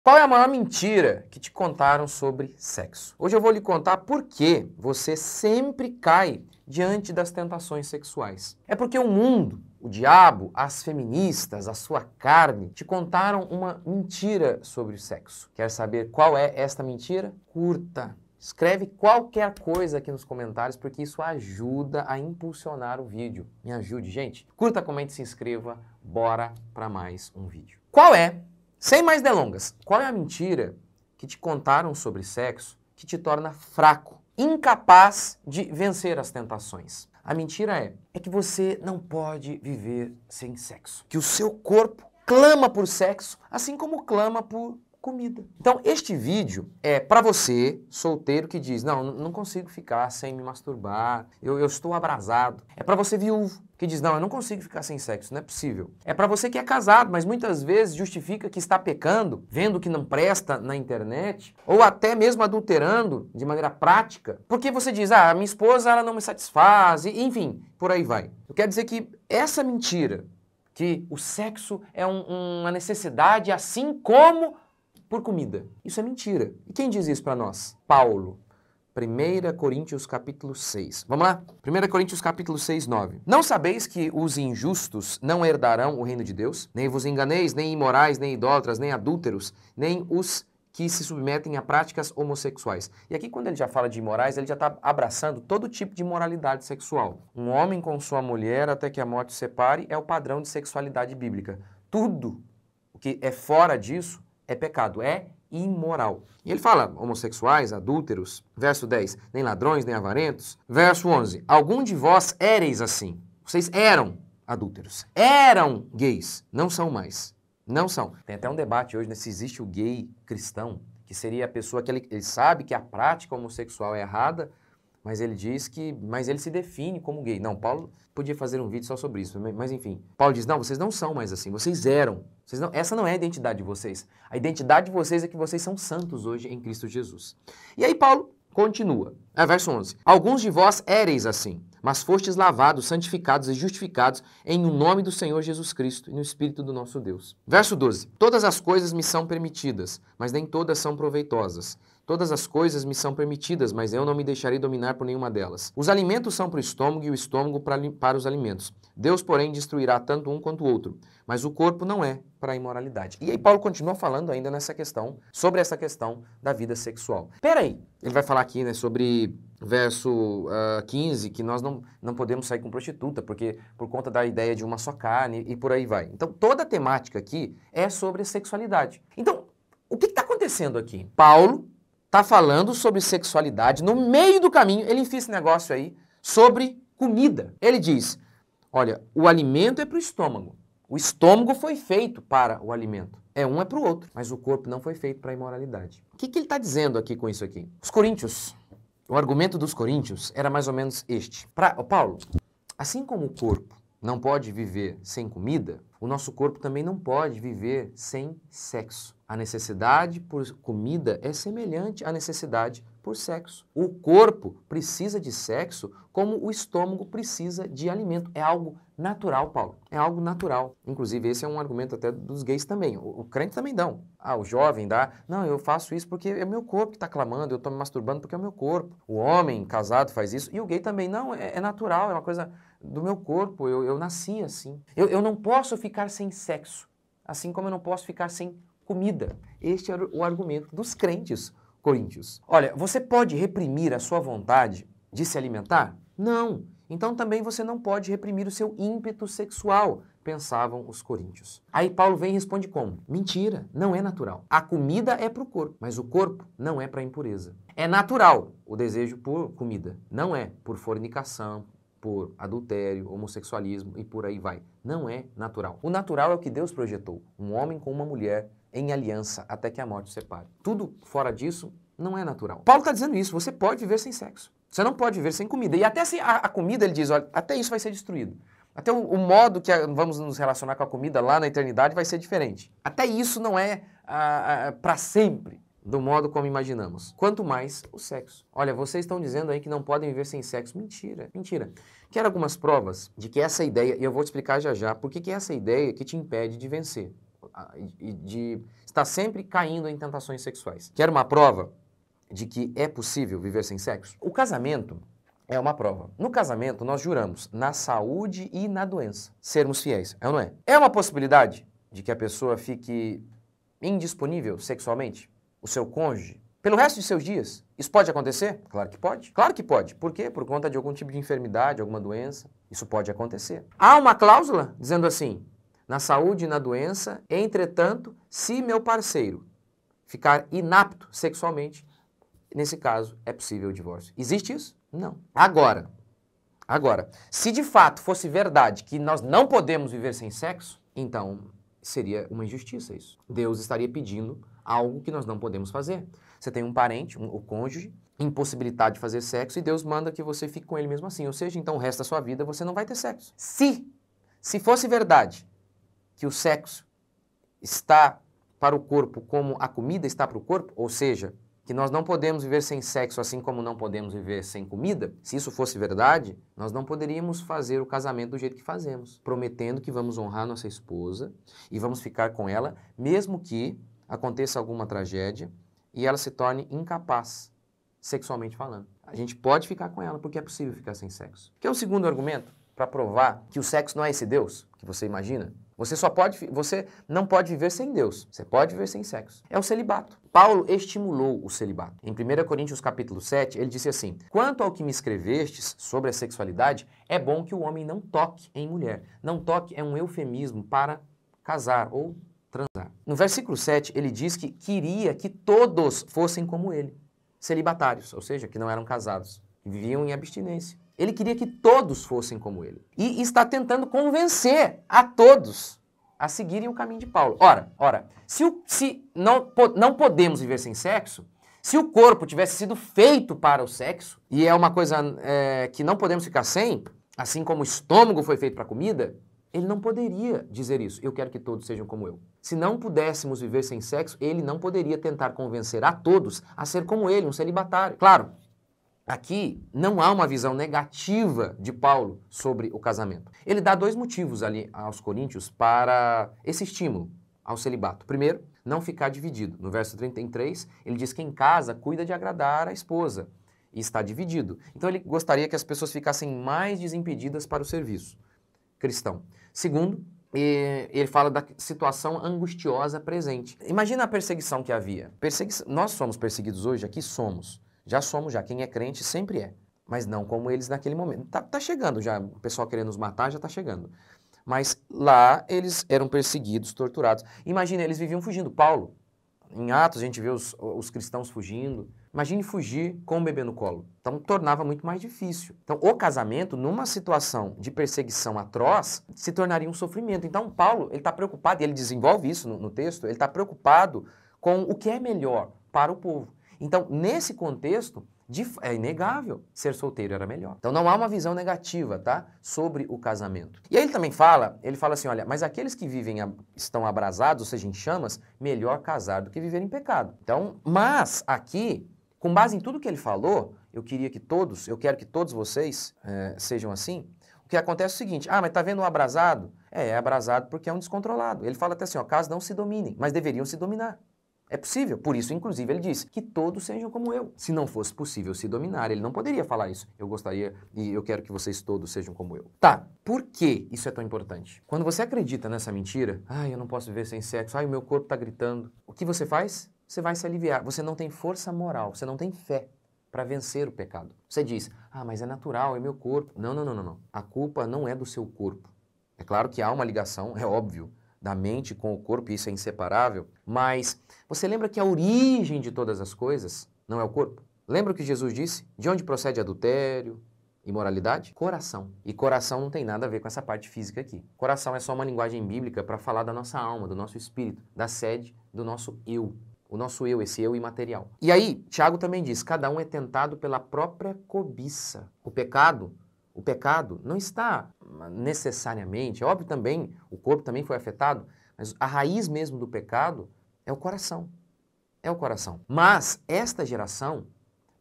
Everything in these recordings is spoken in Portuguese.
Qual é a maior mentira que te contaram sobre sexo? Hoje eu vou lhe contar por que você sempre cai diante das tentações sexuais. É porque o mundo, o diabo, as feministas, a sua carne, te contaram uma mentira sobre o sexo. Quer saber qual é esta mentira? Curta. Escreve qualquer coisa aqui nos comentários, porque isso ajuda a impulsionar o vídeo. Me ajude, gente. Curta, comente, se inscreva. Bora para mais um vídeo. Qual é? Sem mais delongas, qual é a mentira que te contaram sobre sexo que te torna fraco, incapaz de vencer as tentações? A mentira é que você não pode viver sem sexo, que o seu corpo clama por sexo, assim como clama por comida. Então, este vídeo é para você, solteiro, que diz, não consigo ficar sem me masturbar, eu estou abrasado. É para você, viúvo, que diz, eu não consigo ficar sem sexo, não é possível. É para você que é casado, mas muitas vezes justifica que está pecando, vendo que não presta na internet, ou até mesmo adulterando de maneira prática, porque você diz, minha esposa ela não me satisfaz, enfim, por aí vai. Eu quero dizer que essa mentira, que o sexo é uma necessidade assim como por comida. Isso é mentira. E quem diz isso para nós? Paulo. 1 Coríntios capítulo 6. Vamos lá? 1 Coríntios capítulo 6, 9. Não sabeis que os injustos não herdarão o reino de Deus? Nem vos enganeis, nem imorais, nem idólatras, nem adúlteros, nem os que se submetem a práticas homossexuais. E aqui quando ele já fala de imorais, ele já está abraçando todo tipo de imoralidade sexual. Um homem com sua mulher até que a morte o separe é o padrão de sexualidade bíblica. Tudo o que é fora disso é pecado, é imoral. E ele fala homossexuais, adúlteros, verso 10, nem ladrões, nem avarentos. Verso 11, algum de vós éreis assim. Vocês eram adúlteros, eram gays, não são mais. Não são. Tem até um debate hoje, né, se existe o gay cristão, que seria a pessoa que ele sabe que a prática homossexual é errada, mas ele diz que, mas ele se define como gay. Não, Paulo podia fazer um vídeo só sobre isso, mas enfim. Paulo diz, não, vocês não são mais assim, vocês eram. Essa não é a identidade de vocês. A identidade de vocês é que vocês são santos hoje em Cristo Jesus. E aí Paulo continua, verso 11. Alguns de vós éreis assim, mas fostes lavados, santificados e justificados em o nome do Senhor Jesus Cristo e no Espírito do nosso Deus. Verso 12. Todas as coisas me são permitidas, mas nem todas são proveitosas. Todas as coisas me são permitidas, mas eu não me deixarei dominar por nenhuma delas. Os alimentos são para o estômago e o estômago para os alimentos. Deus, porém, destruirá tanto um quanto o outro, mas o corpo não é para a imoralidade. E aí Paulo continua falando ainda nessa questão, sobre essa questão da vida sexual. Peraí, ele vai falar aqui, né, sobre verso 15, que nós não podemos sair com prostituta, porque por conta da ideia de uma só carne e por aí vai. Então toda a temática aqui é sobre a sexualidade. Então, o que está acontecendo aqui? Paulo está falando sobre sexualidade, no meio do caminho, ele enfia esse negócio aí sobre comida. Ele diz, olha, o alimento é para o estômago. O estômago foi feito para o alimento. É para o outro, mas o corpo não foi feito para a imoralidade. O que ele está dizendo aqui com isso aqui? Os coríntios, o argumento dos coríntios era mais ou menos este. Paulo, assim como o corpo não pode viver sem comida, o nosso corpo também não pode viver sem sexo. A necessidade por comida é semelhante à necessidade por sexo. O corpo precisa de sexo como o estômago precisa de alimento. É algo natural, Paulo. É algo natural. Inclusive, esse é um argumento até dos gays também. O crente também dão. O jovem dá. Não, eu faço isso porque é o meu corpo que está clamando, eu estou me masturbando porque é o meu corpo. O homem casado faz isso. E o gay também. Não, é natural, é uma coisa do meu corpo. Eu nasci assim. Eu não posso ficar sem sexo. Assim como eu não posso ficar sem comida. Este é o argumento dos crentes coríntios. Olha, você pode reprimir a sua vontade de se alimentar? Não. Então também você não pode reprimir o seu ímpeto sexual, pensavam os coríntios. Aí Paulo vem e responde como? Mentira, não é natural. A comida é para o corpo, mas o corpo não é para a impureza. É natural o desejo por comida, não é por fornicação, por adultério, homossexualismo e por aí vai. Não é natural. O natural é o que Deus projetou, um homem com uma mulher em aliança até que a morte os separe. Tudo fora disso não é natural. Paulo está dizendo isso, você pode viver sem sexo. Você não pode viver sem comida. E até a comida, ele diz, olha, até isso vai ser destruído. Até o modo que vamos nos relacionar com a comida lá na eternidade vai ser diferente. Até isso não é para sempre, do modo como imaginamos. Quanto mais o sexo. Olha, vocês estão dizendo aí que não podem viver sem sexo. Mentira, mentira. Quero algumas provas de que essa ideia, e eu vou te explicar já já, por que é essa ideia que te impede de vencer. e de estar sempre caindo em tentações sexuais. Quer uma prova de que é possível viver sem sexo? O casamento é uma prova. No casamento, nós juramos na saúde e na doença sermos fiéis, é ou não é? É uma possibilidade de que a pessoa fique indisponível sexualmente, o seu cônjuge, pelo resto de seus dias? Isso pode acontecer? Claro que pode. Claro que pode. Por quê? Por conta de algum tipo de enfermidade, alguma doença. Isso pode acontecer. Há uma cláusula dizendo assim, na saúde e na doença, entretanto, se meu parceiro ficar inapto sexualmente, nesse caso, é possível o divórcio. Existe isso? Não. Agora, se de fato fosse verdade que nós não podemos viver sem sexo, então seria uma injustiça isso. Deus estaria pedindo algo que nós não podemos fazer. Você tem um parente, o cônjuge, impossibilitado de fazer sexo e Deus manda que você fique com ele mesmo assim. Ou seja, então o resto da sua vida você não vai ter sexo. Se fosse verdade que o sexo está para o corpo como a comida está para o corpo, ou seja, que nós não podemos viver sem sexo assim como não podemos viver sem comida, se isso fosse verdade, nós não poderíamos fazer o casamento do jeito que fazemos, prometendo que vamos honrar nossa esposa e vamos ficar com ela, mesmo que aconteça alguma tragédia e ela se torne incapaz, sexualmente falando. A gente pode ficar com ela porque é possível ficar sem sexo. Que é o segundo argumento para provar que o sexo não é esse Deus que você imagina. Você não pode viver sem Deus, você pode viver sem sexo. É o celibato. Paulo estimulou o celibato. Em 1 Coríntios capítulo 7, ele disse assim, quanto ao que me escrevestes sobre a sexualidade, é bom que o homem não toque em mulher. Não toque é um eufemismo para casar ou transar. No versículo 7, ele diz que queria que todos fossem como ele, celibatários, ou seja, que não eram casados, que viviam em abstinência. Ele queria que todos fossem como ele. E está tentando convencer a todos a seguirem o caminho de Paulo. Ora, se não podemos viver sem sexo, se o corpo tivesse sido feito para o sexo, e é uma coisa que não podemos ficar sem, assim como o estômago foi feito para a comida, ele não poderia dizer isso. Eu quero que todos sejam como eu. Se não pudéssemos viver sem sexo, ele não poderia tentar convencer a todos a ser como ele, um celibatário. Claro, aqui não há uma visão negativa de Paulo sobre o casamento. Ele dá dois motivos ali aos coríntios para esse estímulo ao celibato. Primeiro, não ficar dividido. No verso 33, ele diz que em casa cuida de agradar a esposa e está dividido. Então ele gostaria que as pessoas ficassem mais desimpedidas para o serviço cristão. Segundo, ele fala da situação angustiosa presente. Imagina a perseguição que havia. Nós somos perseguidos hoje, aqui somos. Já somos, já. Quem é crente sempre é. Mas não como eles naquele momento. Tá chegando já. O pessoal querendo nos matar já tá chegando. Mas lá eles eram perseguidos, torturados. Imagina, eles viviam fugindo. Paulo, em Atos a gente vê os cristãos fugindo. Imagine fugir com um bebê no colo. Então tornava muito mais difícil. Então o casamento, numa situação de perseguição atroz, se tornaria um sofrimento. Então Paulo, ele está preocupado, e ele desenvolve isso no texto, ele está preocupado com o que é melhor para o povo. Então, nesse contexto, é inegável, ser solteiro era melhor. Então não há uma visão negativa, tá, sobre o casamento. E aí ele também fala assim, olha, mas aqueles que estão abrasados, ou seja, em chamas, melhor casar do que viver em pecado. Então, mas aqui, com base em tudo que ele falou, eu quero que todos vocês sejam assim. O que acontece é o seguinte, mas tá vendo um abrasado? É abrasado porque é um descontrolado. Ele fala até assim, caso não se dominem, mas deveriam se dominar. É possível, por isso, inclusive, ele disse que todos sejam como eu. Se não fosse possível se dominar, ele não poderia falar isso. Eu gostaria e eu quero que vocês todos sejam como eu. Tá, por que isso é tão importante? Quando você acredita nessa mentira, eu não posso viver sem sexo, o meu corpo está gritando, o que você faz? Você vai se aliviar. Você não tem força moral, você não tem fé para vencer o pecado. Você diz, mas é natural, é meu corpo. Não. A culpa não é do seu corpo. É claro que há uma ligação, é óbvio, da mente com o corpo, e isso é inseparável, mas você lembra que a origem de todas as coisas não é o corpo? Lembra o que Jesus disse? De onde procede adultério, imoralidade? Coração. E coração não tem nada a ver com essa parte física aqui. Coração é só uma linguagem bíblica para falar da nossa alma, do nosso espírito, da sede do nosso eu. O nosso eu, esse eu imaterial. E aí, Tiago também diz, cada um é tentado pela própria cobiça. O pecado não está necessariamente, é óbvio também, o corpo também foi afetado, mas a raiz mesmo do pecado é o coração. É o coração. Mas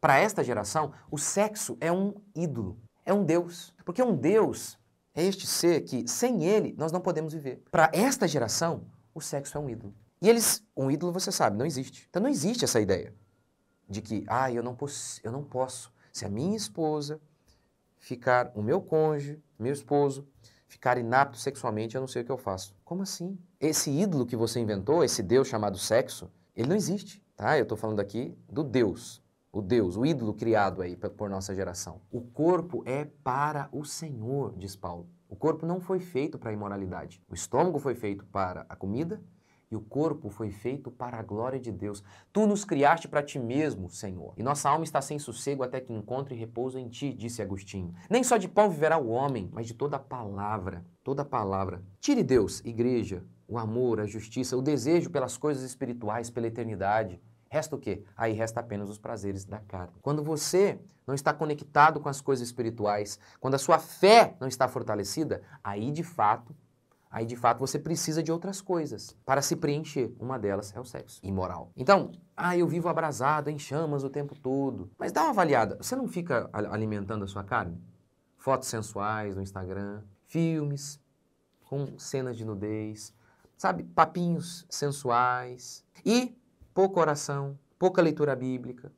para esta geração, o sexo é um ídolo, é um Deus. Porque um Deus é este ser que, sem ele, nós não podemos viver. Para esta geração, o sexo é um ídolo. E um ídolo você sabe, não existe. Então não existe essa ideia de que, eu não posso. Se a minha esposa ficar, o meu cônjuge, meu esposo, ficar inapto sexualmente, eu não sei o que eu faço. Como assim? Esse ídolo que você inventou, esse Deus chamado sexo, ele não existe, tá? Eu estou falando aqui do Deus, o ídolo criado aí por nossa geração. O corpo é para o Senhor, diz Paulo. O corpo não foi feito para a imoralidade. O estômago foi feito para a comida e o corpo foi feito para a glória de Deus. Tu nos criaste para ti mesmo, Senhor. E nossa alma está sem sossego até que encontre repouso em ti, disse Agostinho. Nem só de pão viverá o homem, mas de toda a palavra. Toda a palavra. Tire Deus, igreja, o amor, a justiça, o desejo pelas coisas espirituais, pela eternidade. Resta o quê? Aí resta apenas os prazeres da carne. Quando você não está conectado com as coisas espirituais, quando a sua fé não está fortalecida, aí de fato você precisa de outras coisas para se preencher. Uma delas é o sexo imoral. Então, eu vivo abrasado, em chamas o tempo todo. Mas dá uma avaliada. Você não fica alimentando a sua carne? Fotos sensuais no Instagram, filmes com cenas de nudez, sabe? Papinhos sensuais e pouca oração, pouca leitura bíblica.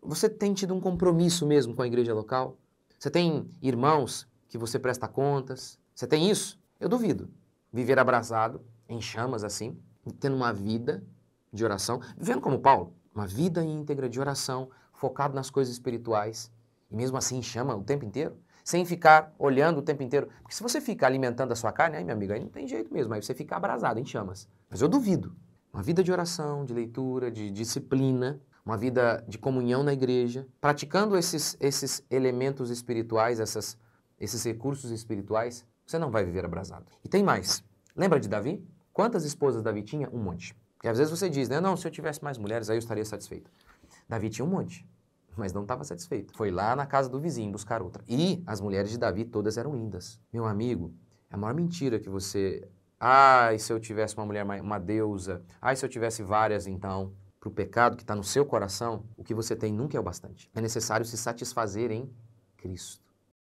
Você tem tido um compromisso mesmo com a igreja local? Você tem irmãos que você presta contas? Você tem isso? Eu duvido. Viver abrasado, em chamas assim, tendo uma vida de oração, vivendo como Paulo, uma vida íntegra de oração, focado nas coisas espirituais, e mesmo assim em chama o tempo inteiro, sem ficar olhando o tempo inteiro. Porque se você fica alimentando a sua carne, aí, meu amigo, aí não tem jeito mesmo, aí você fica abrasado, em chamas. Mas eu duvido. Uma vida de oração, de leitura, de disciplina, uma vida de comunhão na igreja, praticando esses elementos espirituais, esses recursos espirituais, você não vai viver abrasado. E tem mais. Lembra de Davi? Quantas esposas Davi tinha? Um monte. Porque às vezes você diz, né? Não, se eu tivesse mais mulheres, aí eu estaria satisfeito. Davi tinha um monte, mas não estava satisfeito. Foi lá na casa do vizinho buscar outra. E as mulheres de Davi todas eram lindas. Meu amigo, é a maior mentira que você... se eu tivesse uma mulher, uma deusa. Se eu tivesse várias, então... Para o pecado que está no seu coração, o que você tem nunca é o bastante. É necessário se satisfazer em Cristo.